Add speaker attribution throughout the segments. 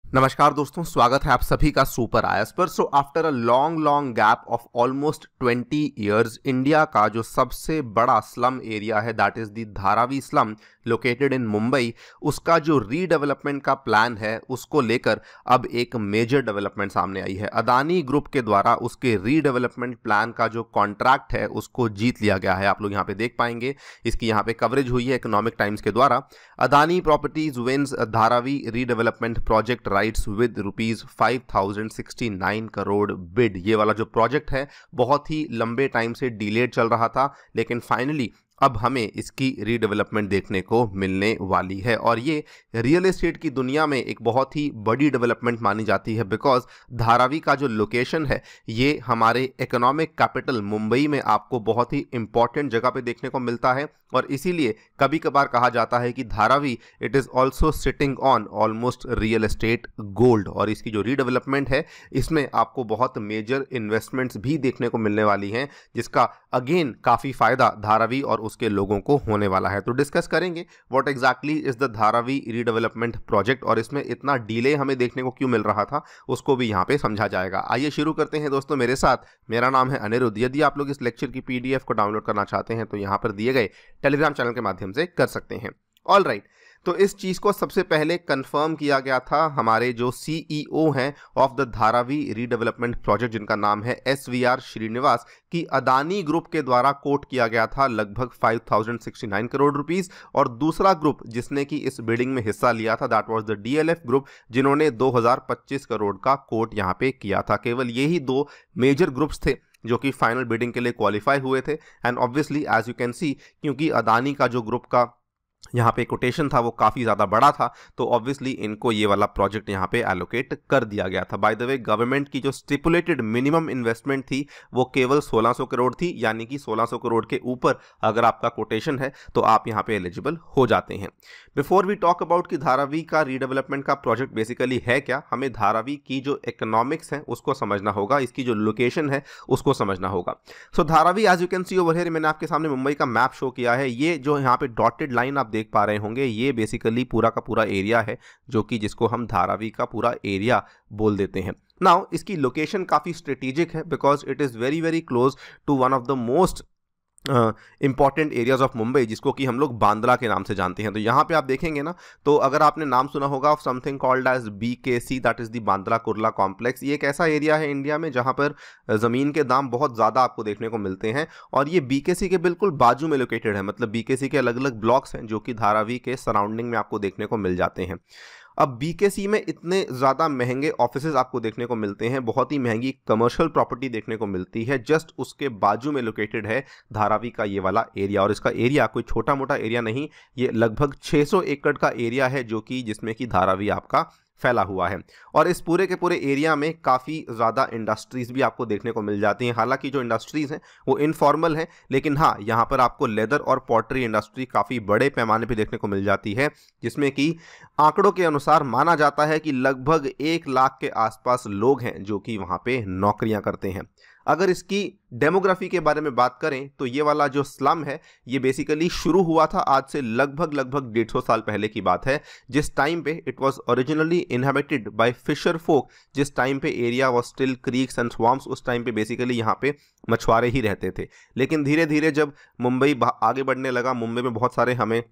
Speaker 1: नमस्कार दोस्तों, स्वागत है आप सभी का सुपर आईएएस पर। So after a long gap of almost 20 years, India का जो सबसे बड़ा स्लम एरिया है that is the Dharavi slum located in Mumbai, उसका जो रीडेवलपमेंट का प्लान है उसको लेकर अब एक मेजर डेवलपमेंट सामने आई है। अदानी ग्रुप के द्वारा उसके रीडेवलपमेंट प्लान का जो कॉन्ट्रैक्ट है उसको जीत लिया गया है। आप लोग यहाँ पे देख पाएंगे, इसकी यहाँ पे कवरेज हुई है इकोनॉमिक टाइम्स के द्वारा। Adani properties wins Dharavi redevelopment project rights with rupees 5069 crore bid. ये वाला जो प्रोजेक्ट है बहुत ही लंबे टाइम से डिलेड चल रहा था, लेकिन फाइनली अब हमें इसकी रीडेवलपमेंट देखने को मिलने वाली है। और ये रियल एस्टेट की दुनिया में एक बहुत ही बड़ी डेवलपमेंट मानी जाती है, बिकॉज धारावी का जो लोकेशन है ये हमारे इकोनॉमिक कैपिटल मुंबई में आपको बहुत ही इंपॉर्टेंट जगह पे देखने को मिलता है। और इसीलिए कभी कभार कहा जाता है कि Dharavi it is also sitting on almost real estate gold. और इसकी जो रीडेवलपमेंट है इसमें आपको बहुत मेजर इन्वेस्टमेंट्स भी देखने को मिलने वाली हैं, जिसका अगेन काफ़ी फ़ायदा धारावी और उसके लोगों को होने वाला है। तो डिस्कस करेंगे what exactly is the Dharavi redevelopment project और इसमें इतना डिले हमें देखने को क्यों मिल रहा था उसको भी यहाँ पे समझा जाएगा। आइए शुरू करते हैं दोस्तों मेरे साथ। मेरा नाम है अनिरुद्ध। यदि आप लोग इस लेक्चर की पीडीएफ को डाउनलोड करना चाहते हैं तो यहाँ पर दिए गए टेलीग्राम चैनल के माध्यम से कर सकते हैं। ऑल राइट, तो इस चीज़ को सबसे पहले कंफर्म किया गया था हमारे जो सीईओ हैं of the Dharavi redevelopment project, जिनका नाम है SVR श्रीनिवास, की अदानी ग्रुप के द्वारा कोट किया गया था लगभग 5069 करोड़ रुपीस। और दूसरा ग्रुप जिसने कि इस बिडिंग में हिस्सा लिया था that was the DLF group, जिन्होंने 2025 करोड़ का कोट यहाँ पे किया था। केवल यही दो मेजर ग्रुप्स थे जो कि फाइनल बिडिंग के लिए क्वालिफाई हुए थे। And obviously as you can see, क्योंकि अदानी का जो ग्रुप का यहाँ पे कोटेशन था वो काफ़ी ज़्यादा बड़ा था, तो ऑब्वियसली इनको ये वाला प्रोजेक्ट यहाँ पे एलोकेट कर दिया गया था। बाय द वे, गवर्नमेंट की जो स्टिपुलेटेड मिनिमम इन्वेस्टमेंट थी वो केवल 1600 करोड़ थी, यानी कि 1600 करोड़ के ऊपर अगर आपका कोटेशन है तो आप यहाँ पे एलिजिबल हो जाते हैं। बिफोर वी टॉक अबाउट कि धारावी का रीडेवलपमेंट का प्रोजेक्ट बेसिकली है क्या, हमें धारावी की जो इकोनॉमिक्स है उसको समझना होगा, इसकी जो लोकेशन है उसको समझना होगा। So Dharavi as you can see over here, मैंने आपके सामने मुंबई का मैप शो किया है। ये जो यहाँ पे डॉटेड लाइन आप देख पा रहे होंगे ये बेसिकली पूरा का पूरा एरिया है, जो कि जिसको हम धारावी का पूरा एरिया बोल देते हैं। नाउ इसकी लोकेशन काफ़ी स्ट्रेटेजिक है because it is very close to one of the most important areas of Mumbai, जिसको कि हम लोग बांद्रा के नाम से जानते हैं। तो यहाँ पे आप देखेंगे ना, तो अगर आपने नाम सुना होगा of something called as BKC, that is the Bandra Kurla complex. ये एक ऐसा एरिया है इंडिया में जहाँ पर ज़मीन के दाम बहुत ज़्यादा आपको देखने को मिलते हैं, और ये BKC के बिल्कुल बाजू में लोकेटेड है। मतलब BKC के अलग अलग ब्लॉक्स हैं जो कि धारावी के सराउंडिंग में आपको देखने को मिल जाते हैं। अब BKC में इतने ज़्यादा महंगे ऑफिसेज आपको देखने को मिलते हैं, बहुत ही महंगी कमर्शियल प्रॉपर्टी देखने को मिलती है। जस्ट उसके बाजू में लोकेटेड है धारावी का ये वाला एरिया, और इसका एरिया कोई छोटा मोटा एरिया नहीं, ये लगभग 600 एकड़ का एरिया है जो कि जिसमें कि धारावी आपका फैला हुआ है। और इस पूरे के पूरे एरिया में काफ़ी ज़्यादा इंडस्ट्रीज़ भी आपको देखने को मिल जाती हैं। हालांकि जो इंडस्ट्रीज़ हैं वो इनफॉर्मल हैं, लेकिन हाँ, यहाँ पर आपको लेदर और पॉटरी इंडस्ट्री काफ़ी बड़े पैमाने पे देखने को मिल जाती है, जिसमें कि आंकड़ों के अनुसार माना जाता है कि लगभग 1 लाख के आसपास लोग हैं जो कि वहाँ पे नौकरियाँ करते हैं। अगर इसकी डेमोग्राफी के बारे में बात करें तो ये वाला जो स्लम है ये बेसिकली शुरू हुआ था आज से लगभग 150 साल पहले की बात है, जिस टाइम पे it was originally inhabited by fisher folk. जिस टाइम पे area was still creeks and swamps, उस टाइम पे बेसिकली यहाँ पे मछुआरे ही रहते थे। लेकिन धीरे धीरे जब मुंबई आगे बढ़ने लगा, मुंबई में बहुत सारे हमें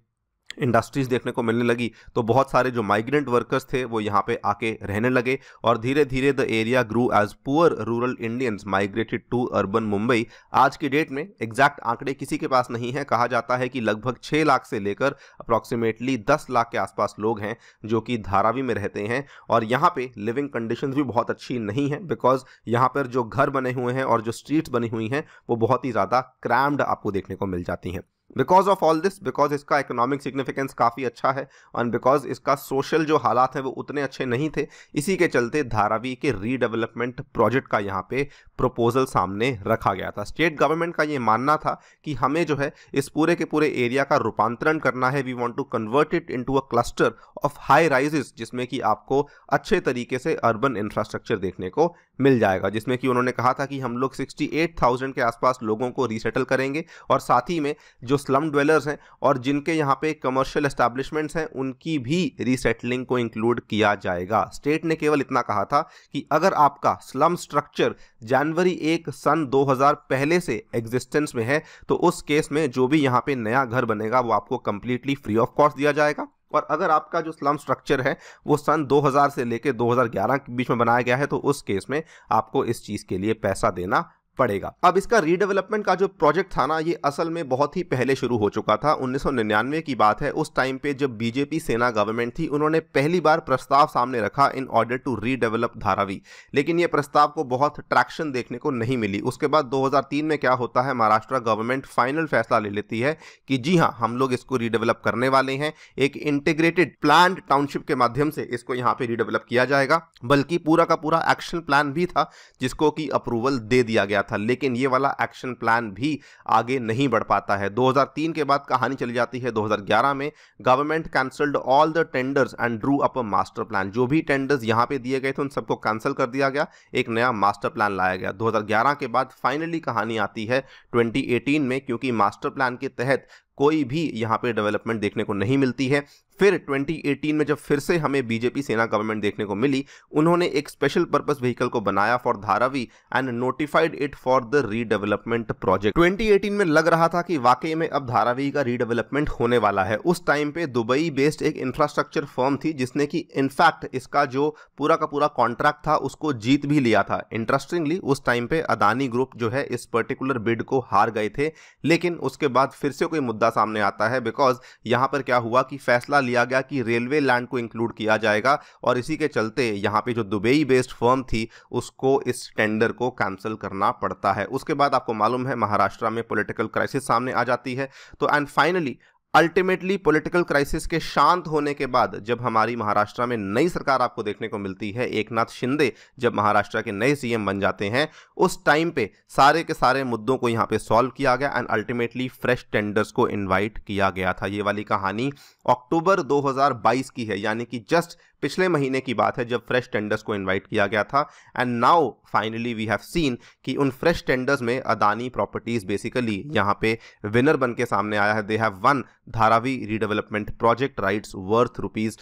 Speaker 1: इंडस्ट्रीज देखने को मिलने लगी, तो बहुत सारे जो माइग्रेंट वर्कर्स थे वो यहाँ पे आके रहने लगे, और धीरे धीरे the area grew as poor rural Indians migrated to urban Mumbai. आज की डेट में एग्जैक्ट आंकड़े किसी के पास नहीं है, कहा जाता है कि लगभग 6 लाख से लेकर अप्रॉक्सीमेटली 10 लाख के आसपास लोग हैं जो कि धारावी में रहते हैं। और यहाँ पे लिविंग कंडीशंस भी बहुत अच्छी नहीं है, बिकॉज यहाँ पर जो घर बने हुए हैं और जो स्ट्रीट्स बनी हुई हैं वो बहुत ही ज़्यादा क्रैम्ड आपको देखने को मिल जाती हैं। Because of all this, because इसका इकोनॉमिक सिग्निफिकेंस काफ़ी अच्छा है और बिकॉज इसका सोशल जो हालात हैं वो उतने अच्छे नहीं थे, इसी के चलते धारावी के रीडेवलपमेंट प्रोजेक्ट का यहाँ पे प्रपोजल सामने रखा गया था। स्टेट गवर्नमेंट का ये मानना था कि हमें जो है इस पूरे के पूरे एरिया का रूपांतरण करना है। We want to convert it into a cluster of high rises, जिसमें कि आपको अच्छे तरीके से अर्बन इंफ्रास्ट्रक्चर देखने को मिल जाएगा, जिसमें कि उन्होंने कहा था कि हम लोग 68,000 के आसपास लोगों को रीसेटल करेंगे और साथ ही में जो स्लम ड्वेलर्स हैं और जिनके यहाँ पे कमर्शियल एस्टैब्लिशमेंट्स हैं उनकी भी रीसेटलिंग को इंक्लूड किया जाएगा। स्टेट ने केवल इतना कहा था कि अगर आपका स्लम स्ट्रक्चर जनवरी 1 सन 2000 पहले से एग्जिस्टेंस में है तो उस केस में जो भी यहाँ पे नया घर बनेगा वो आपको कंप्लीटली फ्री ऑफ कॉस्ट दिया जाएगा। और अगर आपका जो स्लम स्ट्रक्चर है वो सन 2000 से लेकर 2011 के बीच में बनाया गया है तो उस केस में आपको इस चीज़ के लिए पैसा देना पड़ेगा। अब इसका रीडेवलपमेंट का जो प्रोजेक्ट था ना, ये असल में बहुत ही पहले शुरू हो चुका था। 1999 की बात है। उस टाइम पे जब बीजेपी सेना गवर्नमेंट थी उन्होंने पहली बार प्रस्ताव सामने रखा in order to redevelop Dharavi, लेकिन ये प्रस्ताव को बहुत ट्रैक्शन देखने को नहीं मिली। उसके बाद 2003 में क्या होता है, महाराष्ट्र गवर्नमेंट फाइनल फैसला ले लेती है कि जी हाँ, हम लोग इसको रीडेवलप करने वाले हैं। एक इंटीग्रेटेड प्लान्ड टाउनशिप के माध्यम से इसको यहाँ पे रीडेवलप किया जाएगा, बल्कि पूरा का पूरा एक्शन प्लान भी था जिसको कि अप्रूवल दे दिया गया था, लेकिन ये वाला एक्शन प्लान भी आगे नहीं बढ़ पाता है। 2003 के बाद कहानी चली जाती है 2011 में। Government cancelled all the tenders and Drew up a master plan. जो भी टेंडर्स यहां पे दिए गए थे उन सबको कैंसिल कर दिया गया, एक नया मास्टर प्लान लाया गया। 2011 के बाद फाइनली कहानी आती है 2018 में, क्योंकि मास्टर प्लान के तहत कोई भी यहाँ पे डेवलपमेंट देखने को नहीं मिलती है। फिर 2018 में जब फिर से हमें बीजेपी सेना गवर्नमेंट देखने को मिली, उन्होंने एक स्पेशल पर्पस व्हीकल को बनाया for Dharavi and notified it for the redevelopment project. 2018 में लग रहा था कि वाकई में अब धारावी का रीडेवलपमेंट होने वाला है। उस टाइम पे दुबई बेस्ड एक इंफ्रास्ट्रक्चर फर्म थी जिसने कि इनफैक्ट इसका जो पूरा का पूरा कॉन्ट्रैक्ट था उसको जीत भी लिया था। इंटरेस्टिंगली उस टाइम पे अदानी ग्रुप जो है इस पर्टिकुलर बिड को हार गए थे, लेकिन उसके बाद फिर से कोई मुद्दा सामने आता है, बिकॉज यहां पर क्या हुआ कि फैसला लिया गया कि रेलवे लैंड को इंक्लूड किया जाएगा और इसी के चलते यहां पे जो दुबई बेस्ड फर्म थी उसको इस टेंडर को कैंसिल करना पड़ता है। उसके बाद आपको मालूम है महाराष्ट्र में पॉलिटिकल क्राइसिस सामने आ जाती है। तो and finally ultimately political crisis के शांत होने के बाद जब हमारी महाराष्ट्र में नई सरकार आपको देखने को मिलती है, एकनाथ शिंदे जब महाराष्ट्र के नए सीएम बन जाते हैं, उस टाइम पे सारे के सारे मुद्दों को यहाँ पे सॉल्व किया गया एंड अल्टीमेटली फ्रेश टेंडर्स को इनवाइट किया गया था। ये वाली कहानी अक्टूबर 2022 की है, यानी कि जस्ट पिछले महीने की बात है जब फ्रेश टेंडर्स को इनवाइट किया गया था। And now finally we have seen कि उन फ्रेश टेंडर्स में अदानी प्रॉपर्टीज बेसिकली यहाँ पे विनर बन के सामने आया है। They have one Dharavi redevelopment project rights worth rupees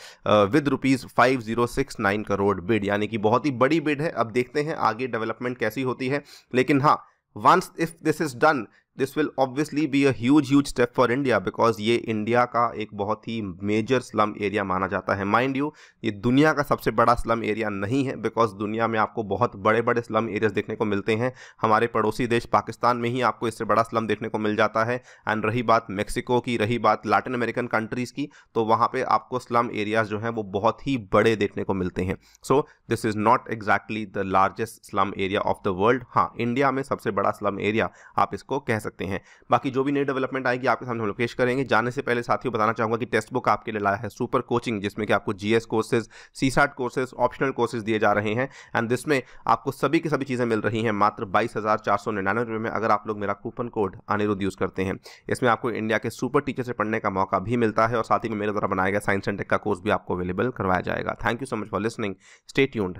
Speaker 1: 5069 crore bid, यानी कि बहुत ही बड़ी बिड है। अब देखते हैं आगे डेवलपमेंट कैसी होती है, लेकिन हाँ, once if this is done this will obviously be a huge step for India, because ये इंडिया का एक बहुत ही मेजर स्लम एरिया माना जाता है। माइंड यू, ये दुनिया का सबसे बड़ा स्लम एरिया नहीं है, बिकॉज दुनिया में आपको बहुत बड़े बड़े स्लम एरियाज देखने को मिलते हैं। हमारे पड़ोसी देश पाकिस्तान में ही आपको इससे बड़ा स्लम देखने को मिल जाता है। एंड रही बात मेक्सिको की, रही बात लैटिन अमेरिकन कंट्रीज़ की, तो वहाँ पर आपको स्लम एरियाज जो हैं वो बहुत ही बड़े देखने को मिलते हैं। So this is not exactly the largest slum area of the world. हाँ, इंडिया में सबसे बड़ा स्लम एरिया आप इसको कह सकते हैं। बाकी जो भी नई डेवलपमेंट आएगी आपके सामने हम लोग पेश करेंगे। जाने से पहले साथियों बताना चाहूंगा कि टेक्स्ट बुक आपके लिए लाया है सुपर कोचिंग, जिसमें कि आपको GS courses, CSAT courses, optional courses दिए जा रहे हैं। एंड जिसमें आपको सभी की सभी चीज़ें मिल रही हैं मात्र 22,499 रुपये में, अगर आप लोग मेरा कूपन कोड अनिरुद्ध यूज़ करते हैं। इसमें आपको इंडिया के सुपर टीचर से पढ़ने का मौका भी मिलता है और साथ ही में मेरे द्वारा बनाया गया साइंस एंड टेक का कोर्स भी आपको अवेलेबल करवाया जाएगा। Thank you so much for listening, stay tuned.